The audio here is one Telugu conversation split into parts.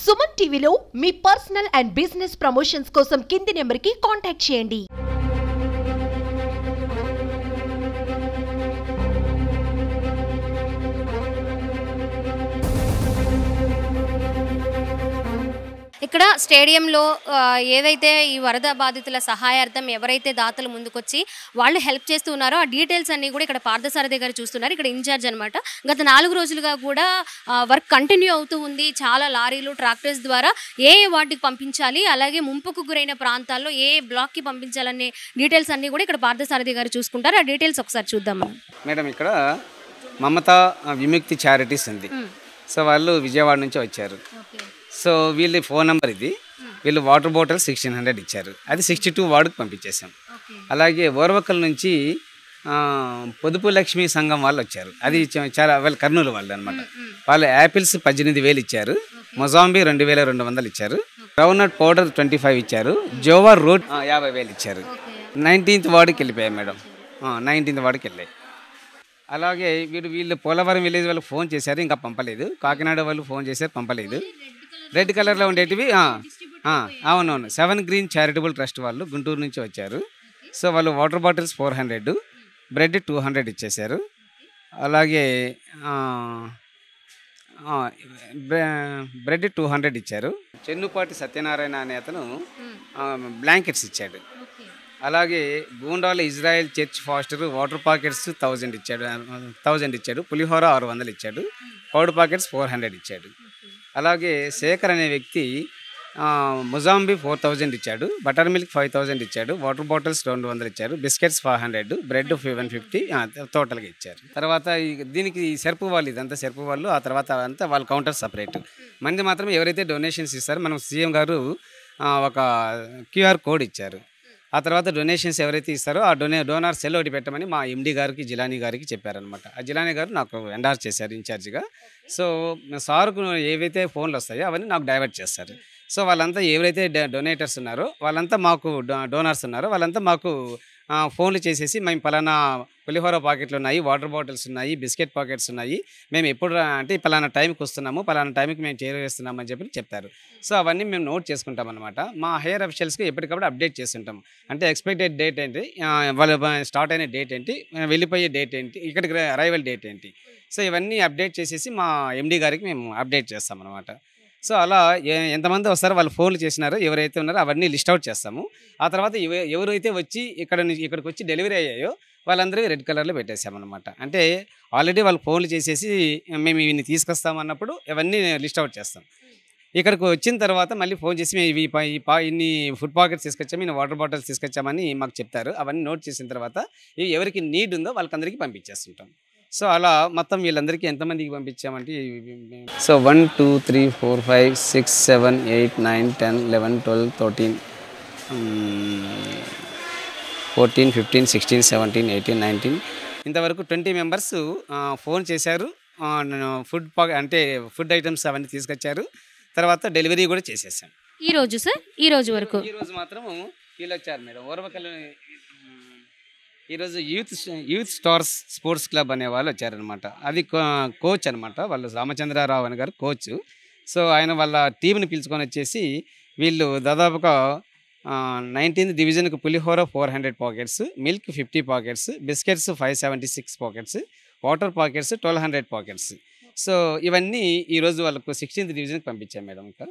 సుమన్ టీవీలో మీ పర్సనల్ అండ్ బిజినెస్ ప్రమోషన్స్ కోసం కింది నెంబర్కి కాంటాక్ట్ చేయండి. ఇక్కడ స్టేడియంలో ఏదైతే ఈ వరద బాధితుల సహాయార్థం ఎవరైతే దాతలు ముందుకొచ్చి వాళ్ళు హెల్ప్ చేస్తూ ఉన్నారో ఆ డీటెయిల్స్ అన్నీ కూడా ఇక్కడ పార్థసారథి గారు చూస్తున్నారు. ఇక్కడ ఇన్ఛార్జ్ అనమాట. గత 4 రోజులుగా కూడా వర్క్ కంటిన్యూ అవుతూ ఉంది. చాలా లారీలు ట్రాక్టర్స్ ద్వారా ఏ వాటికి పంపించాలి, అలాగే ముంపుకు గురైన ప్రాంతాల్లో ఏ బ్లాక్కి పంపించాలనే డీటెయిల్స్ అన్నీ కూడా ఇక్కడ పార్థసారథి గారు చూసుకుంటారు. ఆ డీటెయిల్స్ ఒకసారి చూద్దాం మేడం. ఇక్కడ మమత విముక్తి చారిటీస్ ఉంది. సో వాళ్ళు విజయవాడ నుంచి వచ్చారు. సో వీళ్ళ ఫోన్ నెంబర్ ఇది. వీళ్ళు వాటర్ బాటిల్ 1600 ఇచ్చారు. అది 62 వార్డుకి పంపించేసాం. అలాగే ఓర్వకల్ నుంచి పొదుపు లక్ష్మి సంఘం వాళ్ళు వచ్చారు. అది చాలా వాళ్ళు కర్నూలు వాళ్ళు అనమాట. వాళ్ళు యాపిల్స్ 18,000 ఇచ్చారు. మొజాంబీ 2,200 ఇచ్చారు. గ్రౌండ్నట్ పౌడర్ 25 ఇచ్చారు. జోవా రోడ్ 50,000 ఇచ్చారు. 19th వార్డుకి వెళ్ళిపోయాయి మేడం. 19th వార్డుకి వెళ్ళాయి. అలాగే వీళ్ళు పోలవరం విలేజ్ వాళ్ళకి ఫోన్ చేశారు, ఇంకా పంపలేదు. కాకినాడ వాళ్ళు ఫోన్ చేశారు, పంపలేదు. రెడ్ కలర్లో ఉండేటివి అవునవును 7 గ్రీన్ చారిటబుల్ ట్రస్ట్ వాళ్ళు గుంటూరు నుంచి వచ్చారు. సో వాళ్ళు వాటర్ బాటిల్స్ 400, బ్రెడ్ 200 ఇచ్చేశారు. అలాగే బ్రెడ్ 200 ఇచ్చారు. చెన్నుపాటి సత్యనారాయణ అనే అతను బ్లాంకెట్స్ ఇచ్చాడు. అలాగే గూండాల Israel church pastor water packets 1000 ఇచ్చాడు. పులిహోర 600 ఇచ్చాడు. పౌడర్ పాకెట్స్ 400 ఇచ్చాడు. అలాగే శేఖర్ అనే వ్యక్తి మొజాంబీ 4000 ఇచ్చాడు. బటర్ మిల్క్ 5000 ఇచ్చాడు. వాటర్ బాటిల్స్ 200 ఇచ్చారు. బిస్కెట్స్ 500, బ్రెడ్ 150 టోటల్గా ఇచ్చారు. తర్వాత దీనికి సెర్పు వాళ్ళు, ఇదంతా సెర్పు వాళ్ళు. ఆ తర్వాత అంతా వాళ్ళ కౌంటర్ సపరేట్. మంది మాత్రం ఎవరైతే డొనేషన్స్ ఇస్తారో మనం సీఎం గారు ఒక QR కోడ్ ఇచ్చారు. ఆ తర్వాత డొనేషన్స్ ఎవరైతే ఇస్తారో ఆ డోనార్ సెల్ ఒకటి పెట్టమని మా ఎండి గారికి జిలానీ గారికి చెప్పారనమాట. ఆ జిలానీ గారు నాకు ఎండార్స్ చేశారు ఇన్ఛార్జిగా. సో సార్కు ఏవైతే ఫోన్లు వస్తాయో అవన్నీ నాకు డైవర్ట్ చేస్తారు. సో వాళ్ళంతా ఎవరైతే డొనేటర్స్ ఉన్నారో వాళ్ళంతా మాకు డోనర్స్ ఉన్నారో వాళ్ళంతా మాకు ఫోన్లు చేసేసి మేము పలానా పులిహోర పాకెట్లు ఉన్నాయి, వాటర్ బాటిల్స్ ఉన్నాయి, బిస్కెట్ పాకెట్స్ ఉన్నాయి, మేము ఎప్పుడు అంటే పలానా టైంకి వస్తున్నాము, పలానా టైంకి మేము చేరవేస్తున్నాము అని చెప్పి చెప్తారు. సో అవన్నీ మేము నోట్ చేసుకుంటాం అనమాట. మా హైయర్ అఫీషియల్స్కి ఎప్పటికప్పుడు అప్డేట్ చేస్తుంటాం. అంటే ఎక్స్పెక్టెడ్ డేట్ ఏంటి, వాళ్ళు స్టార్ట్ అయిన డేట్ ఏంటి, వెళ్ళిపోయే డేట్ ఏంటి, ఇక్కడికి అరైవల్ డేట్ ఏంటి. సో ఇవన్నీ అప్డేట్ చేసేసి మా ఎండి గారికి మేము అప్డేట్ చేస్తాం అనమాట. సో అలా ఎంతమంది వస్తారో వాళ్ళు ఫోన్లు చేసినారో ఎవరైతే ఉన్నారో అవన్నీ లిస్ట్ అవుట్ చేస్తాము. ఆ తర్వాత ఎవరైతే వచ్చి ఇక్కడికి వచ్చి డెలివరీ అయ్యాయో వాళ్ళందరికీ రెడ్ కలర్లో పెట్టేసామన్నమాట. అంటే ఆల్రెడీ వాళ్ళు ఫోన్లు చేసేసి మేము ఇవన్నీ తీసుకొస్తామన్నప్పుడు ఇవన్నీ లిస్ట్ అవుట్ చేస్తాం. ఇక్కడికి వచ్చిన తర్వాత మళ్ళీ ఫోన్ చేసి మేము ఇన్ని ఫుడ్ పాకెట్స్ తీసుకొచ్చాము, ఇన్ని వాటర్ బాటిల్స్ తీసుకొచ్చామని మాకు చెప్తారు. అవన్నీ నోట్ చేసిన తర్వాత ఇవి ఎవరికి నీడ్ ఉందో వాళ్ళకందరికీ పంపించేస్తుంటాం. సో అలా మొత్తం వీళ్ళందరికీ ఎంతమందికి పంపించామంటే సో 1 2 3 4 5 6 7 8 9 10 11 12 13 14 15 16 17 18 19 ఇంతవరకు 20 మెంబర్స్ ఫోన్ చేశారు. అంటే ఫుడ్ ఐటమ్స్ అవన్నీ తీసుకొచ్చారు. తర్వాత డెలివరీ కూడా చేసేసాం. ఈరోజు వరకు ఈరోజు మాత్రము వీళ్ళు వచ్చారు మేడం. ఓర్వకల్ ఈరోజు యూత్ స్టార్స్ స్పోర్ట్స్ క్లబ్ అనే వాళ్ళు వచ్చారనమాట. అది కోచ్ అనమాట. వాళ్ళు రామచంద్రారావు అని గారు కోచ్. సో ఆయన వాళ్ళ టీంని పిలుచుకొని వచ్చేసి వీళ్ళు దాదాపుగా 19th డివిజన్కి పులిహోర 400 packets, milk 50 packets, biscuits 576 packets, water packets 1200 packets. So ఇవన్నీ ఈరోజు వాళ్ళకు 16th డివిజన్కి పంపించాం మేడం. ఇంకా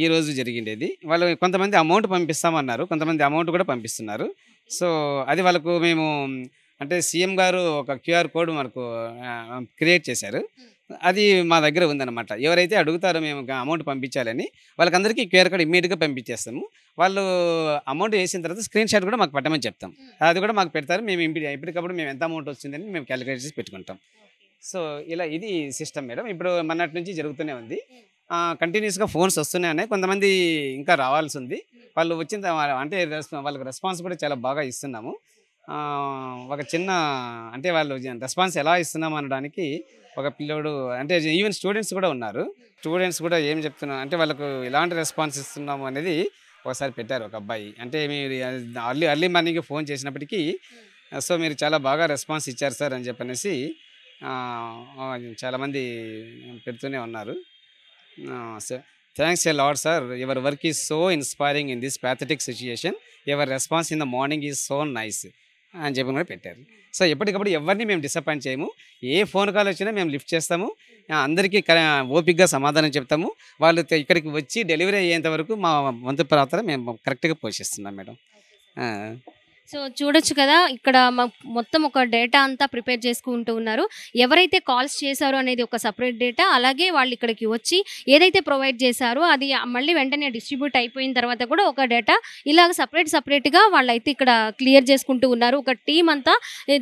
ఈరోజు జరిగిండేది. వాళ్ళు కొంతమంది అమౌంట్ పంపిస్తామన్నారు, కొంతమంది అమౌంట్ కూడా పంపిస్తున్నారు. సో అది వాళ్ళకు మేము అంటే సీఎం గారు ఒక QR కోడ్ మనకు క్రియేట్ చేశారు. అది మా దగ్గర ఉందన్నమాట. ఎవరైతే అడుగుతారో మేము అమౌంట్ పంపించాలని వాళ్ళకందరికీ QR కోడ్ ఇమ్మీడియట్గా పంపించేస్తాము. వాళ్ళు అమౌంట్ వేసిన తర్వాత స్క్రీన్ షాట్ కూడా మాకు పెట్టమని చెప్తాం. అది కూడా మాకు పెడతారు. మేము ఎప్పటికప్పుడు మేము ఎంత అమౌంట్ వచ్చిందని మేము క్యాలిక్యులేట్ చేసి పెట్టుకుంటాం. సో ఇలా ఇది సిస్టమ్ మేడం. ఇప్పుడు మొన్నటి నుంచి జరుగుతూనే ఉంది. కంటిన్యూస్గా ఫోన్స్ వస్తూనే ఉన్నాయి. కొంతమంది ఇంకా రావాల్సి ఉంది. వాళ్ళు వచ్చిన అంటే వాళ్ళకి రెస్పాన్స్ కూడా చాలా బాగా ఇస్తున్నాము. ఒక చిన్న అంటే వాళ్ళు రెస్పాన్స్ ఎలా ఇస్తున్నాము అనడానికి ఒక పిల్లోడు అంటే ఈవెన్ స్టూడెంట్స్ కూడా ఉన్నారు. స్టూడెంట్స్ కూడా ఏం చెప్తున్నారు అంటే వాళ్ళకు ఎలాంటి రెస్పాన్స్ ఇస్తున్నాము అనేది ఒకసారి పెట్టారు ఒక అబ్బాయి. అంటే మీరు అర్లీ మార్నింగ్ ఫోన్ చేసినప్పటికీ సో మీరు చాలా బాగా రెస్పాన్స్ ఇచ్చారు సార్ అని చెప్పనేసి చాలామంది పెడుతూనే ఉన్నారు. Sir, thanks a lot, sir. Your work is so inspiring in this pathetic situation. Your response in the morning is so nice. అని చెప్పి కూడా పెట్టారు. సో ఎప్పటికప్పుడు ఎవరిని మేము డిసప్పాయింట్ చేయము. ఏ ఫోన్ కాల్ వచ్చినా మేము లిఫ్ట్ చేస్తాము. అందరికీ ఓపికగా సమాధానం చెప్తాము. వాళ్ళు ఇక్కడికి వచ్చి డెలివరీ అయ్యేంత వరకు మా వంతు పాత్ర మేము కరెక్ట్గా పోషిస్తున్నాం మేడం. సో చూడొచ్చు కదా, ఇక్కడ మొత్తం ఒక డేటా అంతా ప్రిపేర్ చేసుకుంటూ ఉన్నారు. ఎవరైతే కాల్స్ చేశారో అనేది ఒక సపరేట్ డేటా, అలాగే వాళ్ళు ఇక్కడికి వచ్చి ఏదైతే ప్రొవైడ్ చేశారో అది మళ్ళీ వెంటనే డిస్ట్రిబ్యూట్ అయిపోయిన తర్వాత కూడా ఒక డేటా ఇలాగ సపరేట్గా వాళ్ళైతే ఇక్కడ క్లియర్ చేసుకుంటూ ఉన్నారు. ఒక టీం అంతా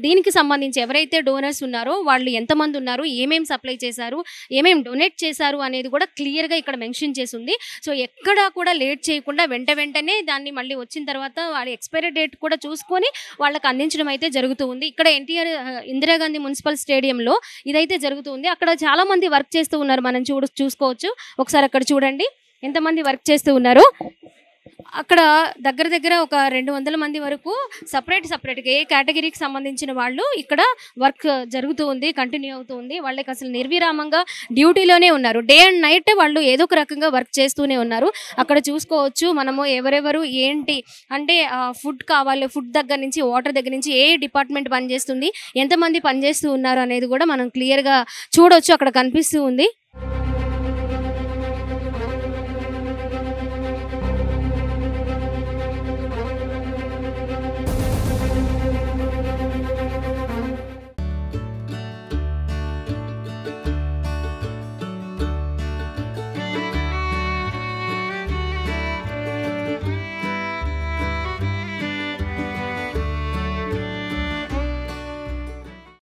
దీనికి సంబంధించి ఎవరైతే డోనర్స్ ఉన్నారో వాళ్ళు ఎంతమంది ఉన్నారు, ఏమేమి సప్లై చేశారు, ఏమేమి డొనేట్ చేశారు అనేది కూడా క్లియర్గా ఇక్కడ మెన్షన్ చేసి ఉంది. సో ఎక్కడా కూడా లేట్ చేయకుండా వెంటనే దాన్ని మళ్ళీ వచ్చిన తర్వాత వాళ్ళ ఎక్స్పైరీ డేట్ కూడా చూసుకొని వాళ్ళకి అందించడం అయితే జరుగుతూ ఉంది. ఇక్కడ ఎన్టీఆర్ ఇందిరాగాంధీ మున్సిపల్ స్టేడియంలో ఇదైతే జరుగుతుంది. అక్కడ చాలా మంది వర్క్ చేస్తూ ఉన్నారు, మనం చూసుకోవచ్చు. ఒకసారి అక్కడ చూడండి ఎంతమంది వర్క్ చేస్తూ ఉన్నారు. అక్కడ దగ్గర ఒక 200 మంది వరకు సపరేట్గా ఏ కేటగిరీకి సంబంధించిన వాళ్ళు ఇక్కడ వర్క్ జరుగుతూ ఉంది, కంటిన్యూ అవుతూ ఉంది. వాళ్ళకి అసలు నిర్విరామంగా డ్యూటీలోనే ఉన్నారు. డే అండ్ నైట్ వాళ్ళు ఏదో ఒక రకంగా వర్క్ చేస్తూనే ఉన్నారు. అక్కడ చూసుకోవచ్చు మనము ఎవరెవరు ఏంటి అంటే ఫుడ్ కావాలి, ఫుడ్ దగ్గర నుంచి వాటర్ దగ్గర నుంచి ఏ డిపార్ట్మెంట్ పనిచేస్తుంది, ఎంతమంది పనిచేస్తూ ఉన్నారు అనేది కూడా మనం క్లియర్గా చూడవచ్చు, అక్కడ కనిపిస్తూ ఉంది.